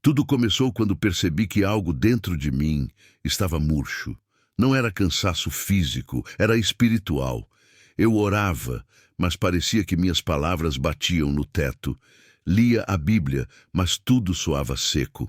Tudo começou quando percebi que algo dentro de mim estava murcho. Não era cansaço físico, era espiritual. Eu orava, mas parecia que minhas palavras batiam no teto. Lia a Bíblia, mas tudo soava seco.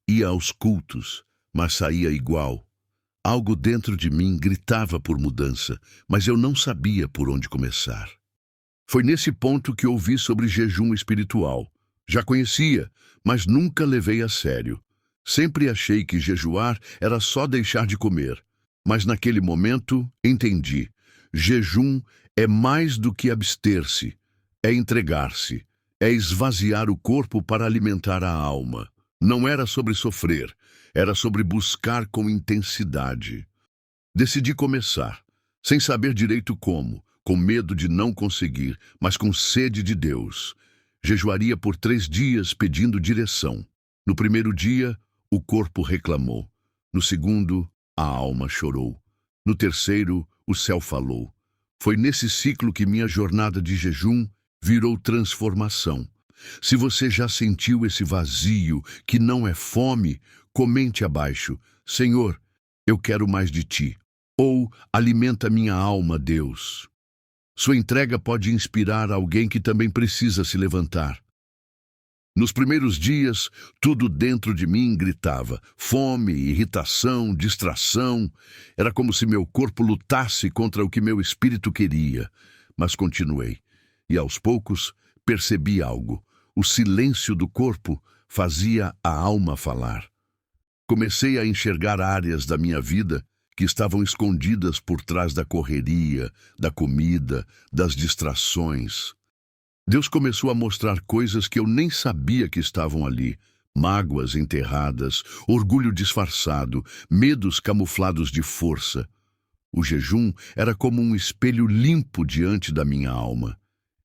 Ia aos cultos, mas saía igual. Algo dentro de mim gritava por mudança, mas eu não sabia por onde começar. Foi nesse ponto que ouvi sobre jejum espiritual. Já conhecia, mas nunca levei a sério. Sempre achei que jejuar era só deixar de comer. Mas naquele momento, entendi. Jejum é mais do que abster-se. É entregar-se. É esvaziar o corpo para alimentar a alma. Não era sobre sofrer, era sobre buscar com intensidade. Decidi começar, sem saber direito como, com medo de não conseguir, mas com sede de Deus. Jejuaria por 3 dias pedindo direção. No primeiro dia, o corpo reclamou. No segundo, a alma chorou. No terceiro, o céu falou. Foi nesse ciclo que minha jornada de jejum virou transformação. Se você já sentiu esse vazio, que não é fome, comente abaixo: Senhor, eu quero mais de ti. Ou alimenta minha alma, Deus. Sua entrega pode inspirar alguém que também precisa se levantar. Nos primeiros dias, tudo dentro de mim gritava: fome, irritação, distração. Era como se meu corpo lutasse contra o que meu espírito queria. Mas continuei. E aos poucos, percebi algo. O silêncio do corpo fazia a alma falar. Comecei a enxergar áreas da minha vida que estavam escondidas por trás da correria, da comida, das distrações. Deus começou a mostrar coisas que eu nem sabia que estavam ali. Mágoas enterradas, orgulho disfarçado, medos camuflados de força. O jejum era como um espelho limpo diante da minha alma.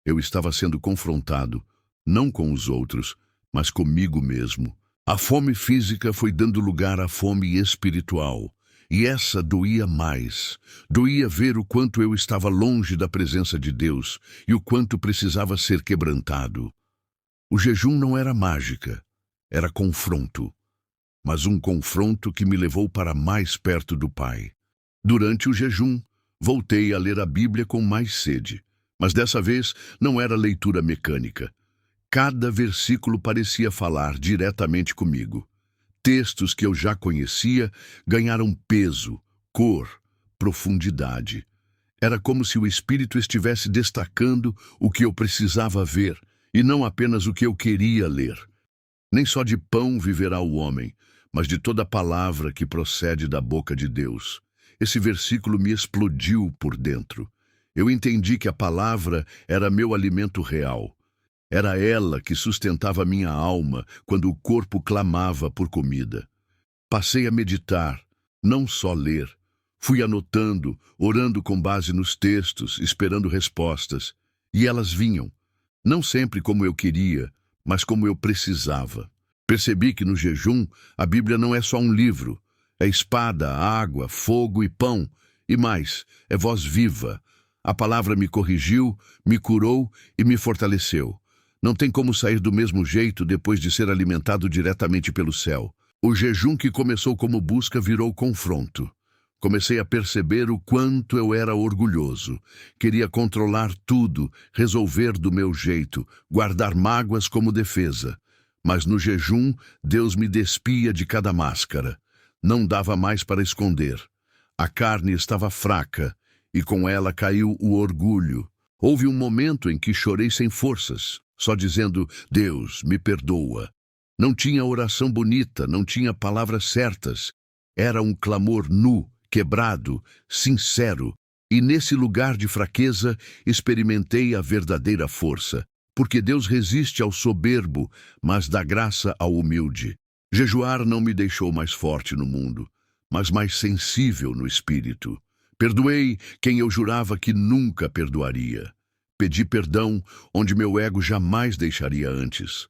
Eu estava sendo confrontado, não com os outros, mas comigo mesmo. A fome física foi dando lugar à fome espiritual. E essa doía mais. Doía ver o quanto eu estava longe da presença de Deus e o quanto precisava ser quebrantado. O jejum não era mágica, era confronto. Mas um confronto que me levou para mais perto do Pai. Durante o jejum, voltei a ler a Bíblia com mais sede. Mas dessa vez não era leitura mecânica. Cada versículo parecia falar diretamente comigo. Textos que eu já conhecia ganharam peso, cor, profundidade. Era como se o Espírito estivesse destacando o que eu precisava ver, e não apenas o que eu queria ler. Nem só de pão viverá o homem, mas de toda palavra que procede da boca de Deus. Esse versículo me explodiu por dentro. Eu entendi que a palavra era meu alimento real. Era ela que sustentava minha alma quando o corpo clamava por comida. Passei a meditar, não só ler. Fui anotando, orando com base nos textos, esperando respostas. E elas vinham, não sempre como eu queria, mas como eu precisava. Percebi que no jejum, a Bíblia não é só um livro. É espada, água, fogo e pão. E mais, é voz viva. A palavra me corrigiu, me curou e me fortaleceu. Não tem como sair do mesmo jeito depois de ser alimentado diretamente pelo céu. O jejum que começou como busca virou confronto. Comecei a perceber o quanto eu era orgulhoso. Queria controlar tudo, resolver do meu jeito, guardar mágoas como defesa. Mas no jejum, Deus me despia de cada máscara. Não dava mais para esconder. A carne estava fraca e com ela caiu o orgulho. Houve um momento em que chorei sem forças. Só dizendo: Deus, me perdoa. Não tinha oração bonita, não tinha palavras certas. Era um clamor nu, quebrado, sincero. E nesse lugar de fraqueza, experimentei a verdadeira força. Porque Deus resiste ao soberbo, mas dá graça ao humilde. Jejuar não me deixou mais forte no mundo, mas mais sensível no espírito. Perdoei quem eu jurava que nunca perdoaria. Pedi perdão onde meu ego jamais deixaria antes.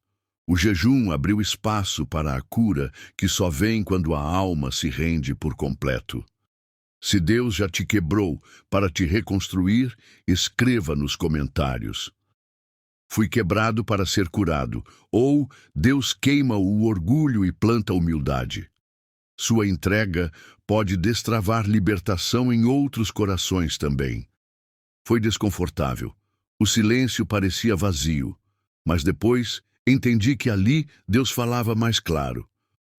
O jejum abriu espaço para a cura que só vem quando a alma se rende por completo. Se Deus já te quebrou para te reconstruir, escreva nos comentários. Fui quebrado para ser curado, ou Deus queima o orgulho e planta a humildade. Sua entrega pode destravar libertação em outros corações também. Foi desconfortável. O silêncio parecia vazio, mas depois entendi que ali Deus falava mais claro.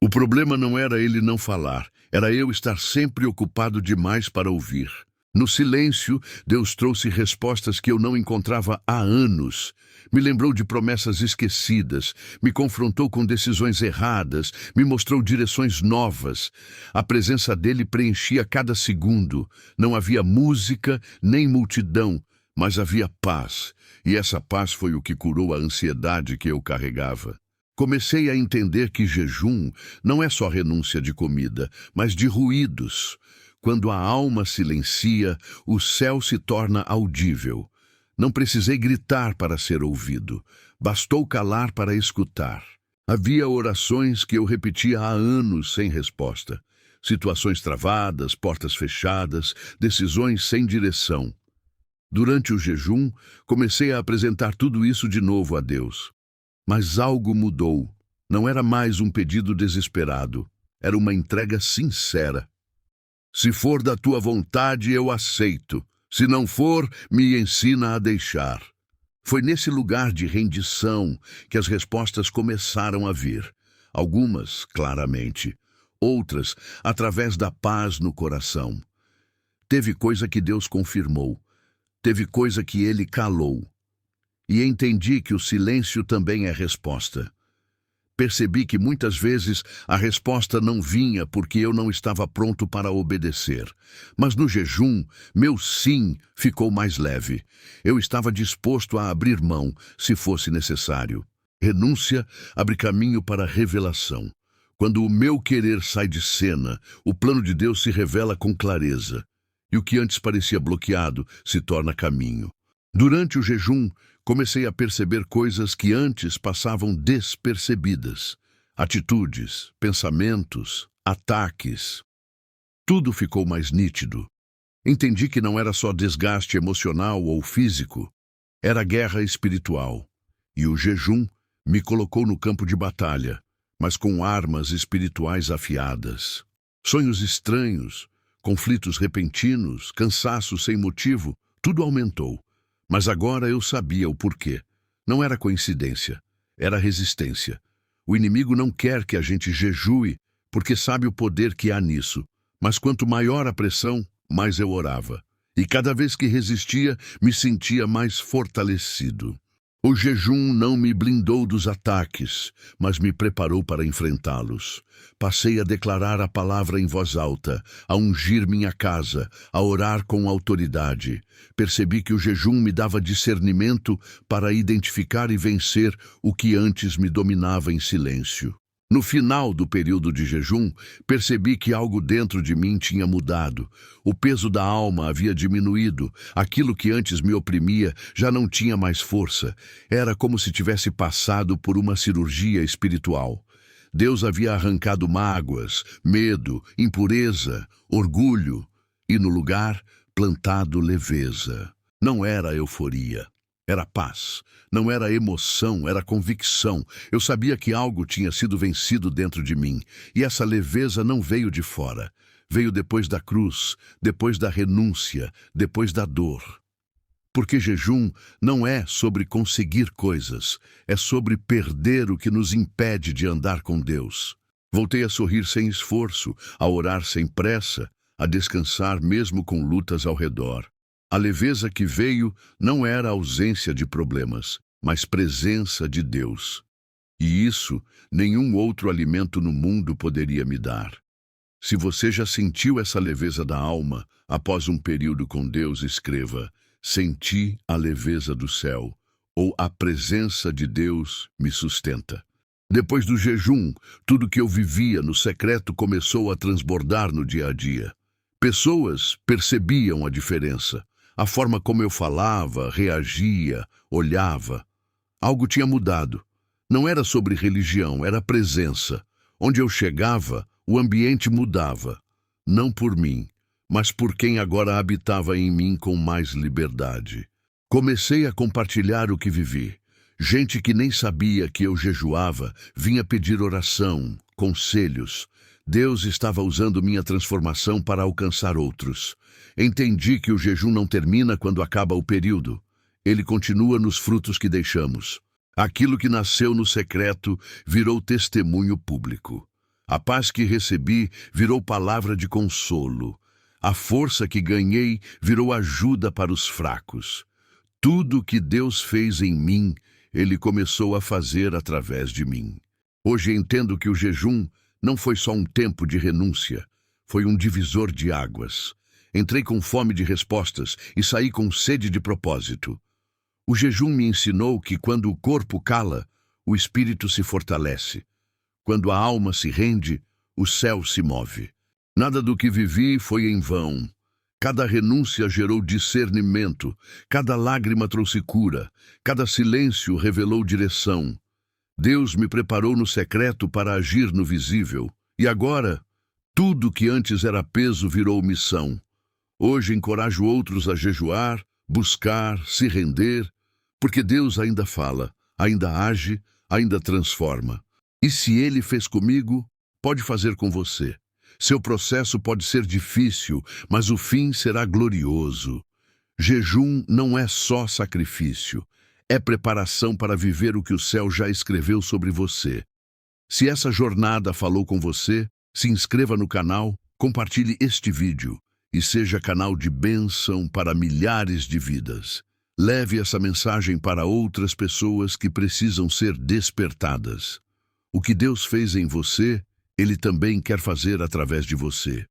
O problema não era ele não falar, era eu estar sempre ocupado demais para ouvir. No silêncio, Deus trouxe respostas que eu não encontrava há anos. Me lembrou de promessas esquecidas, me confrontou com decisões erradas, me mostrou direções novas. A presença dele preenchia cada segundo. Não havia música nem multidão, mas havia paz. E essa paz foi o que curou a ansiedade que eu carregava. Comecei a entender que jejum não é só renúncia de comida, mas de ruídos. Quando a alma silencia, o céu se torna audível. Não precisei gritar para ser ouvido. Bastou calar para escutar. Havia orações que eu repetia há anos sem resposta. Situações travadas, portas fechadas, decisões sem direção. Durante o jejum, comecei a apresentar tudo isso de novo a Deus. Mas algo mudou. Não era mais um pedido desesperado. Era uma entrega sincera. Se for da tua vontade, eu aceito. Se não for, me ensina a deixar. Foi nesse lugar de rendição que as respostas começaram a vir. Algumas, claramente. Outras, através da paz no coração. Teve coisa que Deus confirmou. Teve coisa que Ele calou. E entendi que o silêncio também é resposta. Percebi que muitas vezes a resposta não vinha porque eu não estava pronto para obedecer. Mas no jejum, meu sim ficou mais leve. Eu estava disposto a abrir mão, se fosse necessário. Renúncia abre caminho para revelação. Quando o meu querer sai de cena, o plano de Deus se revela com clareza. E o que antes parecia bloqueado se torna caminho. Durante o jejum, comecei a perceber coisas que antes passavam despercebidas. Atitudes, pensamentos, ataques. Tudo ficou mais nítido. Entendi que não era só desgaste emocional ou físico. Era guerra espiritual. E o jejum me colocou no campo de batalha, mas com armas espirituais afiadas. Sonhos estranhos, conflitos repentinos, cansaço sem motivo, tudo aumentou. Mas agora eu sabia o porquê. Não era coincidência, era resistência. O inimigo não quer que a gente jejue, porque sabe o poder que há nisso. Mas quanto maior a pressão, mais eu orava. E cada vez que resistia, me sentia mais fortalecido. O jejum não me blindou dos ataques, mas me preparou para enfrentá-los. Passei a declarar a palavra em voz alta, a ungir minha casa, a orar com autoridade. Percebi que o jejum me dava discernimento para identificar e vencer o que antes me dominava em silêncio. No final do período de jejum, percebi que algo dentro de mim tinha mudado. O peso da alma havia diminuído. Aquilo que antes me oprimia já não tinha mais força. Era como se tivesse passado por uma cirurgia espiritual. Deus havia arrancado mágoas, medo, impureza, orgulho e, no lugar, plantado leveza. Não era euforia. Era paz, não era emoção, era convicção. Eu sabia que algo tinha sido vencido dentro de mim, e essa leveza não veio de fora. Veio depois da cruz, depois da renúncia, depois da dor. Porque jejum não é sobre conseguir coisas, é sobre perder o que nos impede de andar com Deus. Voltei a sorrir sem esforço, a orar sem pressa, a descansar mesmo com lutas ao redor. A leveza que veio não era ausência de problemas, mas presença de Deus. E isso nenhum outro alimento no mundo poderia me dar. Se você já sentiu essa leveza da alma, após um período com Deus, escreva: senti a leveza do céu, ou a presença de Deus me sustenta. Depois do jejum, tudo que eu vivia no secreto começou a transbordar no dia a dia. Pessoas percebiam a diferença. A forma como eu falava, reagia, olhava. Algo tinha mudado. Não era sobre religião, era presença. Onde eu chegava, o ambiente mudava. Não por mim, mas por quem agora habitava em mim com mais liberdade. Comecei a compartilhar o que vivi. Gente que nem sabia que eu jejuava vinha pedir oração, conselhos. Deus estava usando minha transformação para alcançar outros. Entendi que o jejum não termina quando acaba o período. Ele continua nos frutos que deixamos. Aquilo que nasceu no secreto virou testemunho público. A paz que recebi virou palavra de consolo. A força que ganhei virou ajuda para os fracos. Tudo o que Deus fez em mim, Ele começou a fazer através de mim. Hoje entendo que o jejum não foi só um tempo de renúncia, foi um divisor de águas. Entrei com fome de respostas e saí com sede de propósito. O jejum me ensinou que quando o corpo cala, o espírito se fortalece. Quando a alma se rende, o céu se move. Nada do que vivi foi em vão. Cada renúncia gerou discernimento, cada lágrima trouxe cura, cada silêncio revelou direção. Deus me preparou no secreto para agir no visível. E agora, tudo que antes era peso virou missão. Hoje encorajo outros a jejuar, buscar, se render, porque Deus ainda fala, ainda age, ainda transforma. E se Ele fez comigo, pode fazer com você. Seu processo pode ser difícil, mas o fim será glorioso. Jejum não é só sacrifício, é preparação para viver o que o céu já escreveu sobre você. Se essa jornada falou com você, se inscreva no canal, compartilhe este vídeo e seja canal de bênção para milhares de vidas. Leve essa mensagem para outras pessoas que precisam ser despertadas. O que Deus fez em você, Ele também quer fazer através de você.